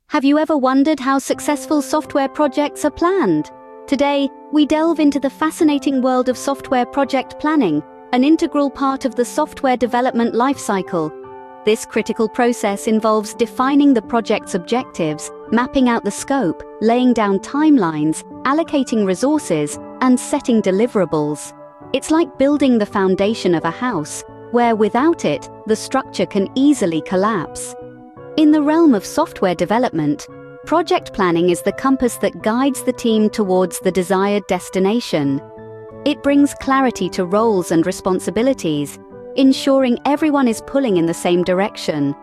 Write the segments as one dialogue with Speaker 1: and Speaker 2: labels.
Speaker 1: Have you ever wondered how successful software projects are planned? Today, we delve into the fascinating world of software project planning, an integral part of the software development lifecycle. This critical process involves defining the project's objectives, mapping out the scope, laying down timelines, allocating resources, and setting deliverables. It's like building the foundation of a house, where without it, the structure can easily collapse. In the realm of software development, project planning is the compass that guides the team towards the desired destination. It brings clarity to roles and responsibilities, ensuring everyone is pulling in the same direction.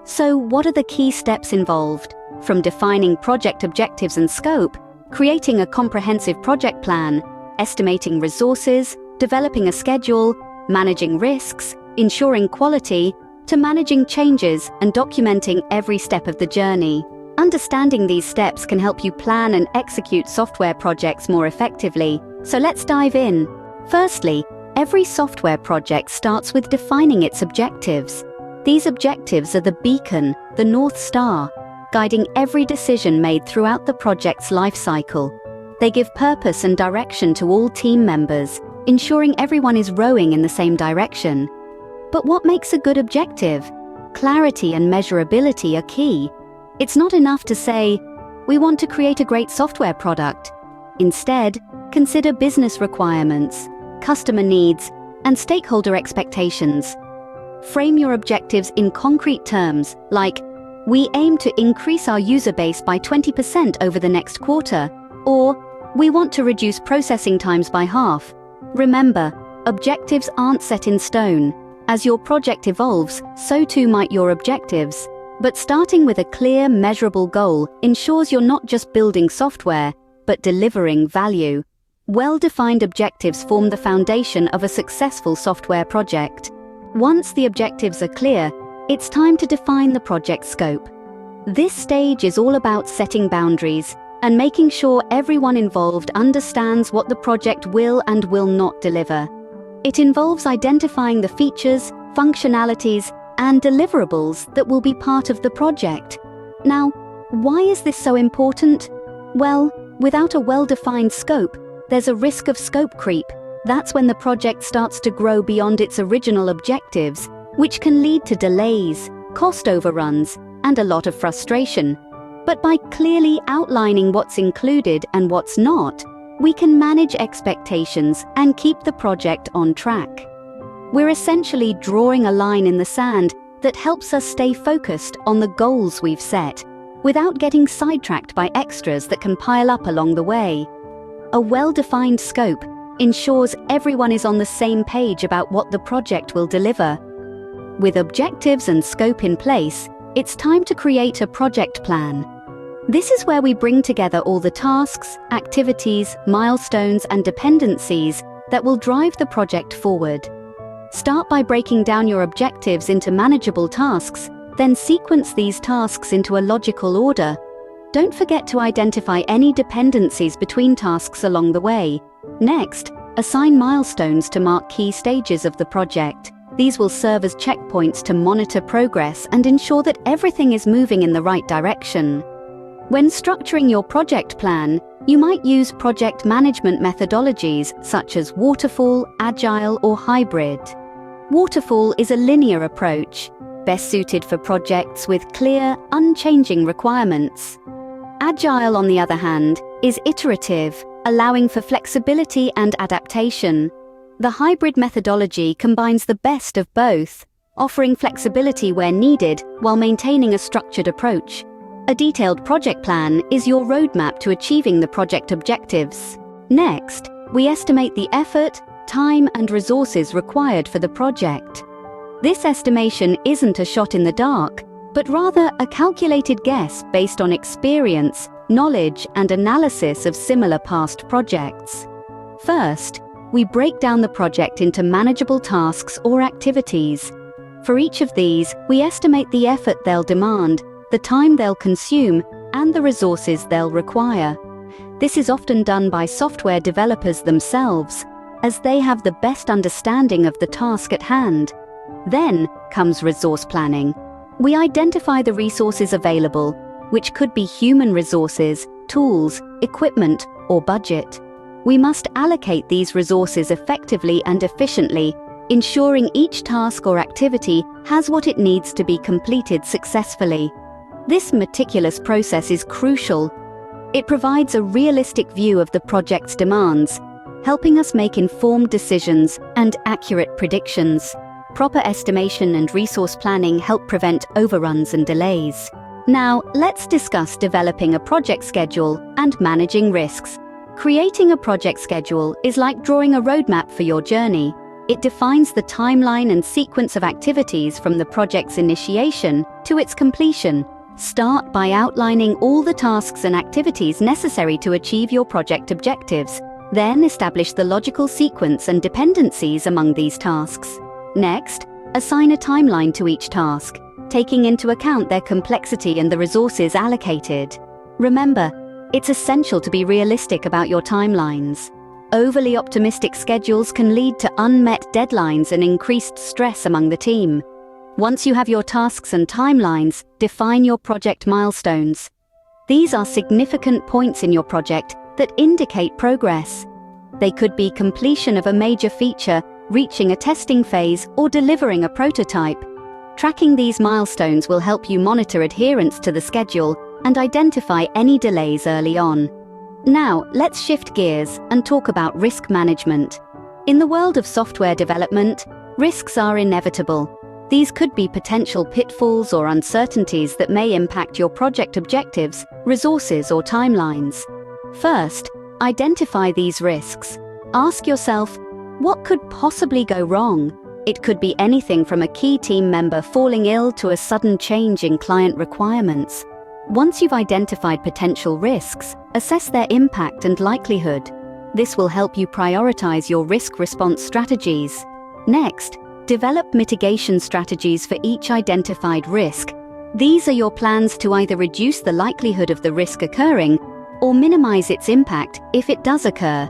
Speaker 1: So, what are the key steps involved? From defining project objectives and scope, creating a comprehensive project plan, estimating resources, developing a schedule, managing risks, ensuring quality, to managing changes and documenting every step of the journey. Understanding these steps can help you plan and execute software projects more effectively. So let's dive in. Firstly, every software project starts with defining its objectives. These objectives are the beacon, the North Star, guiding every decision made throughout the project's life cycle. They give purpose and direction to all team members, ensuring everyone is rowing in the same direction. But what makes a good objective? Clarity and measurability are key. It's not enough to say, we want to create a great software product. Instead, consider business requirements, customer needs, and stakeholder expectations. Frame your objectives in concrete terms, like, we aim to increase our user base by 20% over the next quarter, or we want to reduce processing times by half. Remember, objectives aren't set in stone. As your project evolves, so too might your objectives. But starting with a clear, measurable goal ensures you're not just building software, but delivering value. Well-defined objectives form the foundation of a successful software project. Once the objectives are clear, it's time to define the project scope. This stage is all about setting boundaries and making sure everyone involved understands what the project will and will not deliver. It involves identifying the features, functionalities, and deliverables that will be part of the project. Now, why is this so important? Well, without a well-defined scope, there's a risk of scope creep. That's when the project starts to grow beyond its original objectives, which can lead to delays, cost overruns, and a lot of frustration. But by clearly outlining what's included and what's not, we can manage expectations and keep the project on track. We're essentially drawing a line in the sand that helps us stay focused on the goals we've set, without getting sidetracked by extras that can pile up along the way. A well-defined scope ensures everyone is on the same page about what the project will deliver. With objectives and scope in place, it's time to create a project plan. This is where we bring together all the tasks, activities, milestones, and dependencies that will drive the project forward. Start by breaking down your objectives into manageable tasks, then sequence these tasks into a logical order. Don't forget to identify any dependencies between tasks along the way. Next, assign milestones to mark key stages of the project. These will serve as checkpoints to monitor progress and ensure that everything is moving in the right direction. When structuring your project plan, you might use project management methodologies such as waterfall, agile, or hybrid. Waterfall is a linear approach, best suited for projects with clear, unchanging requirements. Agile, on the other hand, is iterative, allowing for flexibility and adaptation. The hybrid methodology combines the best of both, offering flexibility where needed while maintaining a structured approach. A detailed project plan is your roadmap to achieving the project objectives. Next, we estimate the effort, time, and resources required for the project. This estimation isn't a shot in the dark, but rather a calculated guess based on experience, knowledge, and analysis of similar past projects. First, we break down the project into manageable tasks or activities. For each of these, we estimate the effort they'll demand, the time they'll consume, and the resources they'll require. This is often done by software developers themselves, as they have the best understanding of the task at hand. Then comes resource planning. We identify the resources available, which could be human resources, tools, equipment, or budget. We must allocate these resources effectively and efficiently, ensuring each task or activity has what it needs to be completed successfully. This meticulous process is crucial. It provides a realistic view of the project's demands, helping us make informed decisions and accurate predictions. Proper estimation and resource planning help prevent overruns and delays. Now, let's discuss developing a project schedule and managing risks. Creating a project schedule is like drawing a roadmap for your journey. It defines the timeline and sequence of activities from the project's initiation to its completion. Start by outlining all the tasks and activities necessary to achieve your project objectives. Then establish the logical sequence and dependencies among these tasks. Next, assign a timeline to each task, taking into account their complexity and the resources allocated. Remember, it's essential to be realistic about your timelines. Overly optimistic schedules can lead to unmet deadlines and increased stress among the team. Once you have your tasks and timelines, define your project milestones. These are significant points in your project that indicate progress. They could be completion of a major feature, reaching a testing phase, or delivering a prototype. Tracking these milestones will help you monitor adherence to the schedule and identify any delays early on. Now, let's shift gears and talk about risk management. In the world of software development, risks are inevitable. These could be potential pitfalls or uncertainties that may impact your project objectives, resources, or timelines. First, identify these risks. Ask yourself, what could possibly go wrong? It could be anything from a key team member falling ill to a sudden change in client requirements. Once you've identified potential risks, assess their impact and likelihood. This will help you prioritize your risk response strategies. Next, develop mitigation strategies for each identified risk. These are your plans to either reduce the likelihood of the risk occurring or minimize its impact if it does occur.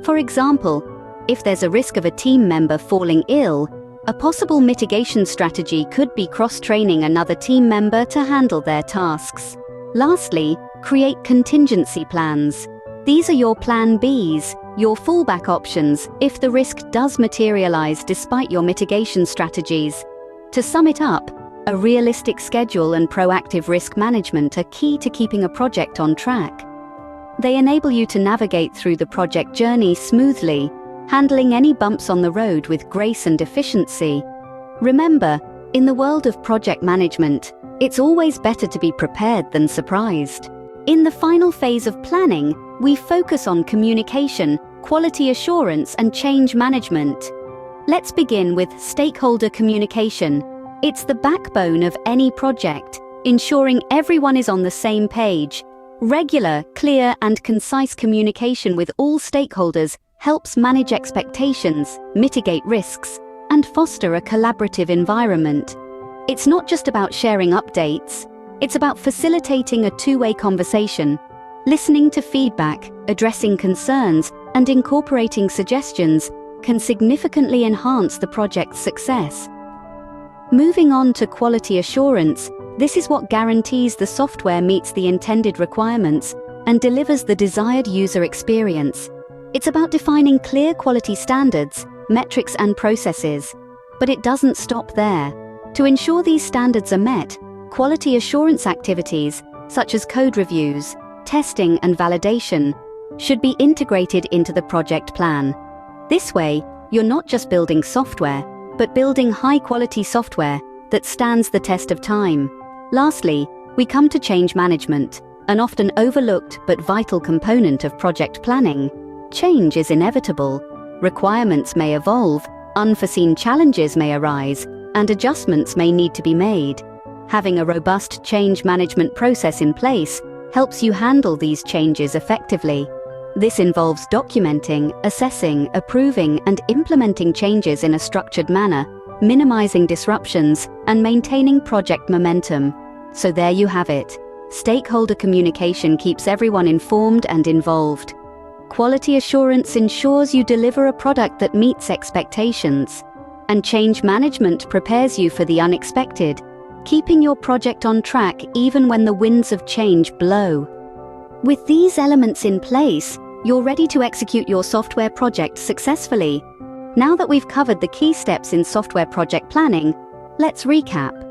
Speaker 1: For example, if there's a risk of a team member falling ill, a possible mitigation strategy could be cross-training another team member to handle their tasks. Lastly, create contingency plans. These are your plan Bs, your fallback options, if the risk does materialize despite your mitigation strategies. To sum it up, a realistic schedule and proactive risk management are key to keeping a project on track. They enable you to navigate through the project journey smoothly, handling any bumps on the road with grace and efficiency. Remember, in the world of project management, it's always better to be prepared than surprised. In the final phase of planning, we focus on communication, quality assurance, and change management. Let's begin with stakeholder communication. It's the backbone of any project, ensuring everyone is on the same page. Regular, clear, and concise communication with all stakeholders helps manage expectations, mitigate risks, and foster a collaborative environment. It's not just about sharing updates, it's about facilitating a two-way conversation, listening to feedback, addressing concerns, and incorporating suggestions can significantly enhance the project's success. Moving on to quality assurance, this is what guarantees the software meets the intended requirements and delivers the desired user experience. It's about defining clear quality standards, metrics, and processes. But it doesn't stop there. To ensure these standards are met, quality assurance activities, such as code reviews, testing, and validation, should be integrated into the project plan. This way, you're not just building software, but building high-quality software that stands the test of time. Lastly, we come to change management, an often overlooked but vital component of project planning. Change is inevitable. Requirements may evolve, unforeseen challenges may arise, and adjustments may need to be made. Having a robust change management process in place helps you handle these changes effectively. This involves documenting, assessing, approving, and implementing changes in a structured manner, minimizing disruptions, and maintaining project momentum. So there you have it. Stakeholder communication keeps everyone informed and involved. Quality assurance ensures you deliver a product that meets expectations. And change management prepares you for the unexpected, keeping your project on track even when the winds of change blow. With these elements in place, you're ready to execute your software project successfully. Now that we've covered the key steps in software project planning, let's recap.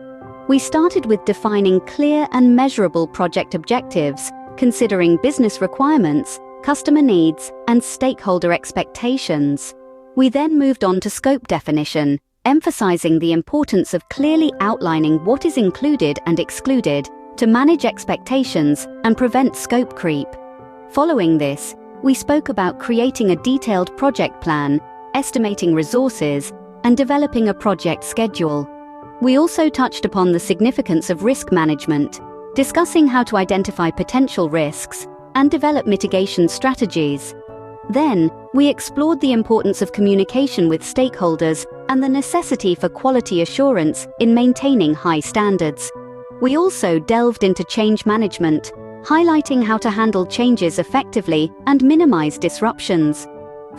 Speaker 1: We started with defining clear and measurable project objectives, considering business requirements, customer needs, and stakeholder expectations. We then moved on to scope definition, emphasizing the importance of clearly outlining what is included and excluded to manage expectations and prevent scope creep. Following this, we spoke about creating a detailed project plan, estimating resources, and developing a project schedule. We also touched upon the significance of risk management, discussing how to identify potential risks and develop mitigation strategies. Then, we explored the importance of communication with stakeholders and the necessity for quality assurance in maintaining high standards. We also delved into change management, highlighting how to handle changes effectively and minimize disruptions.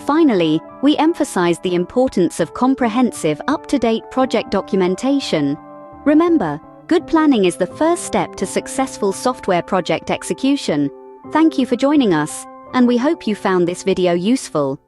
Speaker 1: Finally, we emphasized the importance of comprehensive, up-to-date project documentation. Remember, good planning is the first step to successful software project execution. Thank you for joining us, and we hope you found this video useful.